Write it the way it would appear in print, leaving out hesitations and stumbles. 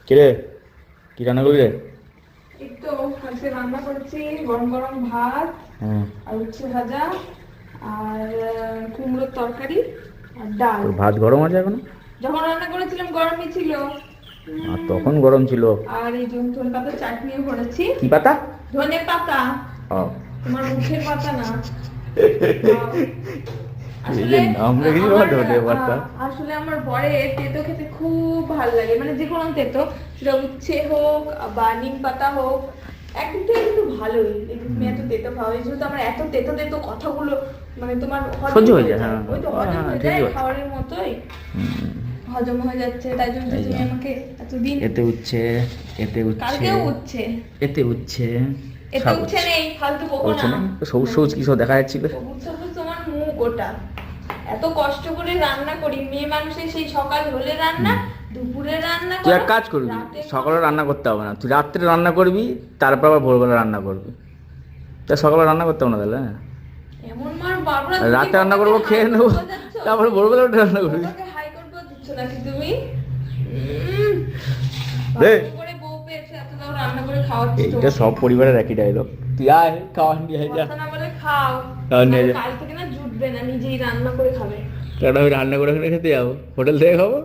কে রে, কি রান্না করবি রে? এই তো আজকে রান্না করেছি গরম গরম ভাত আর উচ্ছে ভাজা আর কুমড়োর তরকারি আর ডাল। তোর ভাত গরম আছে এখনো? যখন রান্না করেছিলাম গরমই ছিল। আর তখন গরম ছিল। আর এই ধনে পাতার চাটনিও করেছি। কি পাতা? ধনে পাতা। ও, তোমার মুখের পাতা না। এই যে নাম রেখেছি বাবা, ধনে পাতা। আসলে আমার বরের তেতো খেতে খুব ভালো লাগে, মানে যে কোনো তেতো, সেটা উচ্ছে হোক বা নিম পাতা হোক, একটু একটু ভালোই। তুমি এত তেতো খাও, এই জন্য তো আমার এত তেতো তেতো কথাগুলো মানে তোমার সহ্য হয়ে যায়। হ্যাঁ, ওই তো হজম হয়ে যায়, ঠিকই বলছো। খাবারের মতোই হজম হয়ে যাচ্ছে, তাই জন্য তো তুমি আমাকে এতদিন। এতে উচ্ছে, এতে উচ্ছে, কালকেও উচ্ছে, এতে উচ্ছে, এতে সব উচ্ছে নেই, ফালতু বকো উচ্ছে না। নেই, সবুজ সবুজ কি সব দেখা যাচ্ছিল। সবুজ সবুজ তোমার মুখ ওটা। এত কষ্ট করে রান্না করি, মেয়ে মানুষের সেই সকাল হলে রান্না, দুপুরে রান্না তুই এক করো, কাজ করবি, রাতে সকালে রান্না করতে হবে না, তুই রাত্রে রান্না করবি, তারপর আবার ভোরবেলা রান্না করবি। তা সকালে রান্না করতে হবে না তাহলে? হ্যাঁ, এমন মার বাবরা, রাতে রান্না করবো, খেয়ে নেবো, তারপরে ভোরবেলা উঠে রান্না করবি। হাইকোর্ট দিচ্ছ নাকি তুমি? দে। ভালো করে বউ পেয়েছে, এত দাও রান্না করে খাওয়াচ্ছি এইটা তোমাকে। সব পরিবারের একই ডায়লগ। তুই আয় খাওয়া নিয়ে যা। কথা না বলে খাও, খাওয়া নিয়ে যা। কাল থেকে না জুটবে না, নিজেই রান্না করে খাবে। কারণ আমি রান্না করে খেতে যাবো, হোটেল থেকে খাবো।